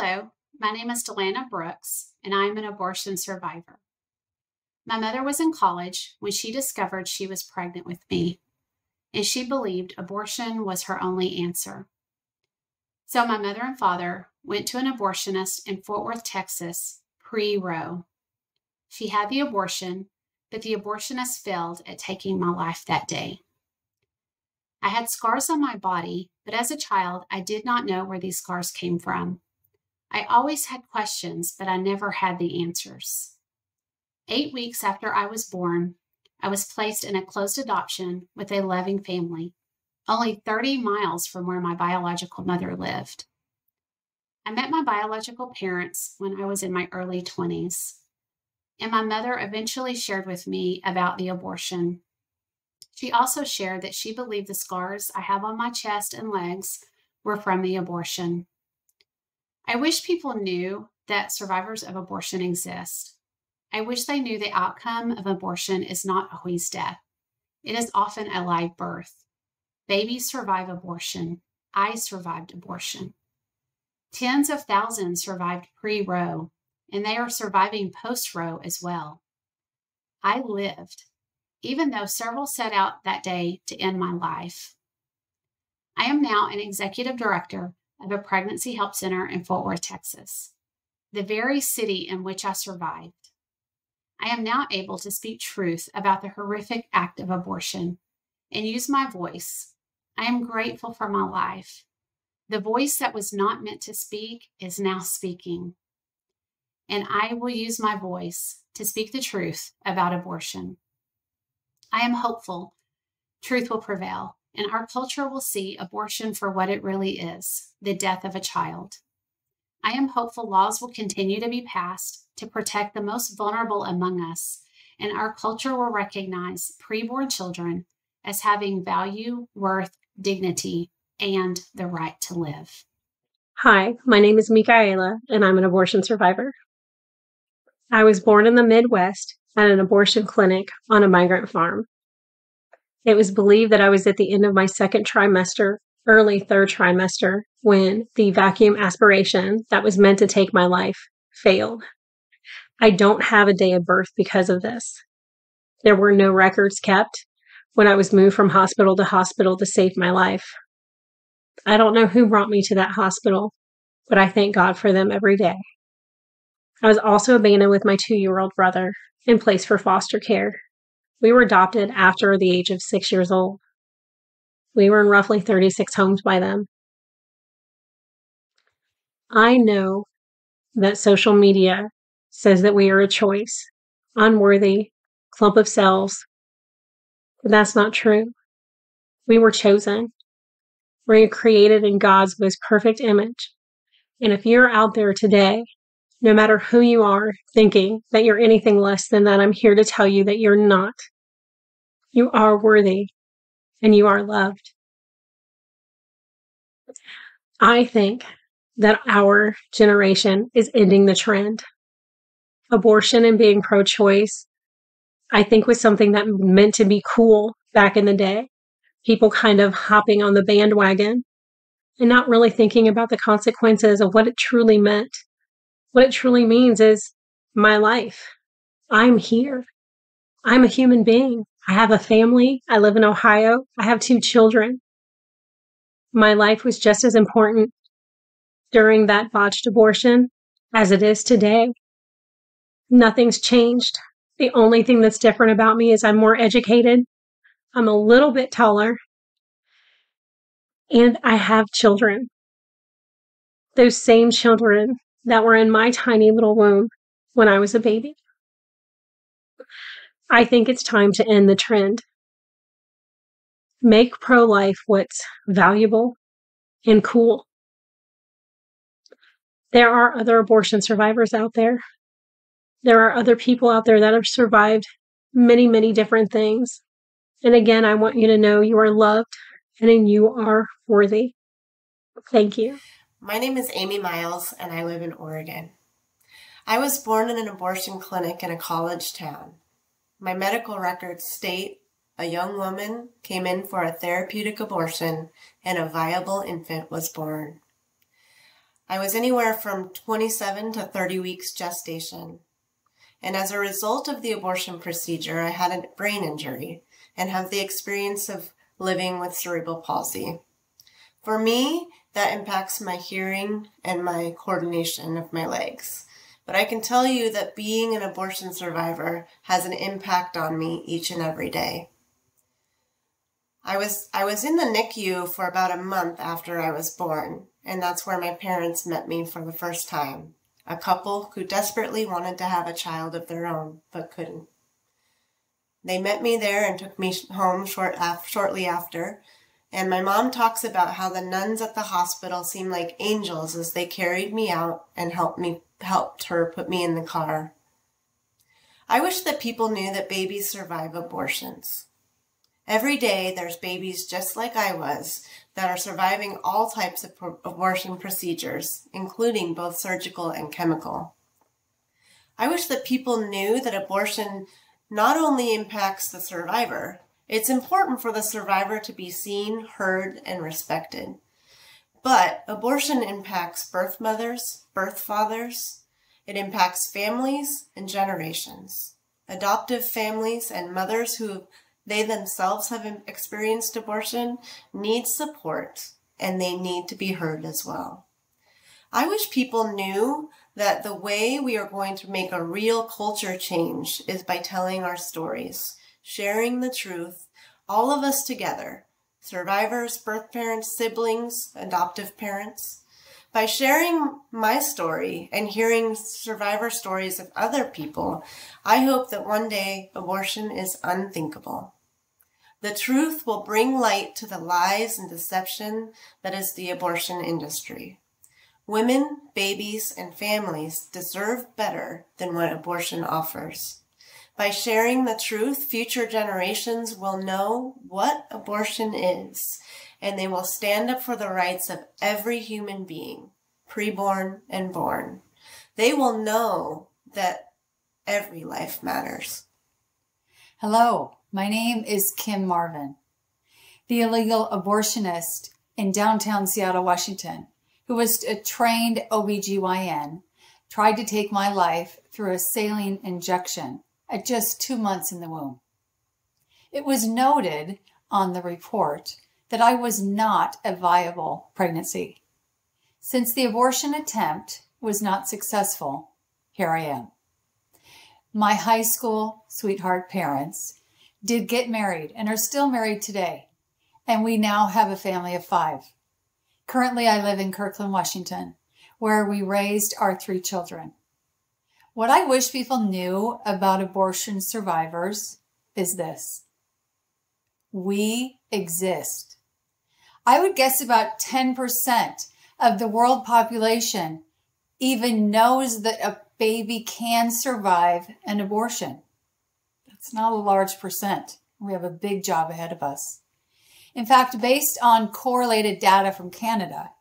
Hello, my name is Delana Brooks, and I am an abortion survivor. My mother was in college when she discovered she was pregnant with me, and she believed abortion was her only answer. So my mother and father went to an abortionist in Fort Worth, Texas, pre-Roe. She had the abortion, but the abortionist failed at taking my life that day. I had scars on my body, but as a child, I did not know where these scars came from. I always had questions, but I never had the answers. 8 weeks after I was born, I was placed in a closed adoption with a loving family, only 30 miles from where my biological mother lived. I met my biological parents when I was in my early 20s, and my mother eventually shared with me about the abortion. She also shared that she believed the scars I have on my chest and legs were from the abortion. I wish people knew that survivors of abortion exist. I wish they knew the outcome of abortion is not always death. It is often a live birth. Babies survive abortion. I survived abortion. Tens of thousands survived pre-Roe, and they are surviving post-Roe as well. I lived, even though several set out that day to end my life. I am now an executive director of a pregnancy help center in Fort Worth, Texas, the very city in which I survived. I am now able to speak truth about the horrific act of abortion and use my voice. I am grateful for my life. The voice that was not meant to speak is now speaking. And I will use my voice to speak the truth about abortion. I am hopeful truth will prevail, and our culture will see abortion for what it really is, the death of a child. I am hopeful laws will continue to be passed to protect the most vulnerable among us, and our culture will recognize preborn children as having value, worth, dignity, and the right to live. Hi, my name is Mikhaila, and I'm an abortion survivor. I was born in the Midwest at an abortion clinic on a migrant farm. It was believed that I was at the end of my second trimester, early third trimester, when the vacuum aspiration that was meant to take my life failed. I don't have a day of birth because of this. There were no records kept when I was moved from hospital to save my life. I don't know who brought me to that hospital, but I thank God for them every day. I was also abandoned with my 2-year-old brother and placed for foster care. We were adopted after the age of 6 years old. We were in roughly 36 homes by then. I know that social media says that we are a choice, unworthy, clump of cells, but that's not true. We were chosen. We were created in God's most perfect image. And if you're out there today, no matter who you are, thinking that you're anything less than that, I'm here to tell you that you're not. You are worthy, and you are loved. I think that our generation is ending the trend. Abortion and being pro-choice, I think, was something that meant to be cool back in the day. People kind of hopping on the bandwagon and not really thinking about the consequences of what it truly meant. What it truly means is my life. I'm here. I'm a human being. I have a family. I live in Ohio. I have 2 children. My life was just as important during that botched abortion as it is today. Nothing's changed. The only thing that's different about me is I'm more educated. I'm a little bit taller. And I have children. Those same children that were in my tiny little womb when I was a baby. I think it's time to end the trend. Make pro-life what's valuable and cool. There are other abortion survivors out there. There are other people out there that have survived many, many different things. And again, I want you to know you are loved and you are worthy. Thank you. My name is Amy Miles, and I live in Oregon. I was born in an abortion clinic in a college town. My medical records state a young woman came in for a therapeutic abortion and a viable infant was born. I was anywhere from 27 to 30 weeks gestation. And as a result of the abortion procedure, I had a brain injury and have the experience of living with cerebral palsy. For me, that impacts my hearing and my coordination of my legs. But I can tell you that being an abortion survivor has an impact on me each and every day. I was in the NICU for about a month after I was born, and that's where my parents met me for the first time. A couple who desperately wanted to have a child of their own, but couldn't. They met me there and took me home shortly after, and my mom talks about how the nuns at the hospital seemed like angels as they carried me out and helped her put me in the car. I wish that people knew that babies survive abortions. Every day there's babies just like I was that are surviving all types of abortion procedures, including both surgical and chemical. I wish that people knew that abortion not only impacts the survivor, it's important for the survivor to be seen, heard, and respected. But abortion impacts birth mothers, birth fathers. It impacts families and generations. Adoptive families and mothers who they themselves have experienced abortion need support, and they need to be heard as well. I wish people knew that the way we are going to make a real culture change is by telling our stories, sharing the truth, all of us together, survivors, birth parents, siblings, adoptive parents. By sharing my story and hearing survivor stories of other people, I hope that one day abortion is unthinkable. The truth will bring light to the lies and deception that is the abortion industry. Women, babies, and families deserve better than what abortion offers. By sharing the truth, future generations will know what abortion is, and they will stand up for the rights of every human being, preborn and born. They will know that every life matters. Hello, my name is Kim Marvin, the illegal abortionist in downtown Seattle, Washington, who was a trained OBGYN, tried to take my life through a saline injection at just 2 months in the womb. It was noted on the report that I was not a viable pregnancy. Since the abortion attempt was not successful, here I am. My high school sweetheart parents did get married and are still married today, and we now have a family of 5. Currently, I live in Kirkland, Washington, where we raised our 3 children. What I wish people knew about abortion survivors is this: we exist. I would guess about 10% of the world population even knows that a baby can survive an abortion. That's not a large percent. We have a big job ahead of us. In fact, based on correlated data from Canada,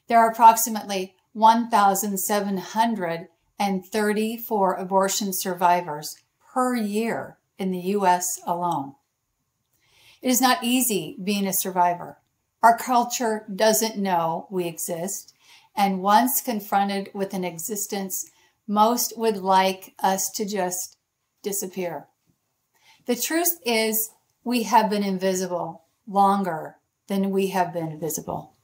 there are approximately 1,734 abortion survivors per year in the U.S. alone. It is not easy being a survivor. Our culture doesn't know we exist, and once confronted with an existence, most would like us to just disappear. The truth is, we have been invisible longer than we have been visible.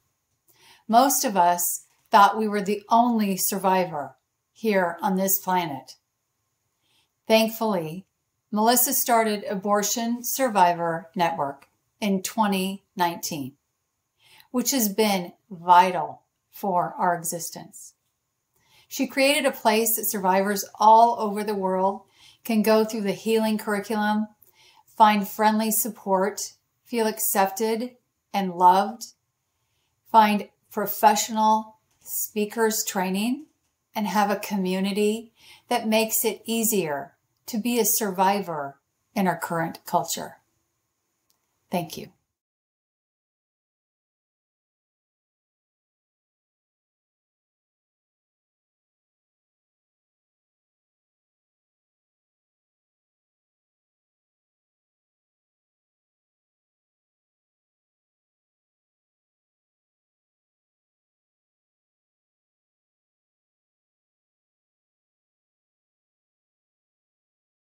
Most of us thought we were the only survivor here on this planet. Thankfully, Melissa started Abortion Survivor Network in 2019, which has been vital for our existence. She created a place that survivors all over the world can go through the healing curriculum, find friendly support, feel accepted and loved, find professional speakers training, and have a community that makes it easier to be a survivor in our current culture. Thank you.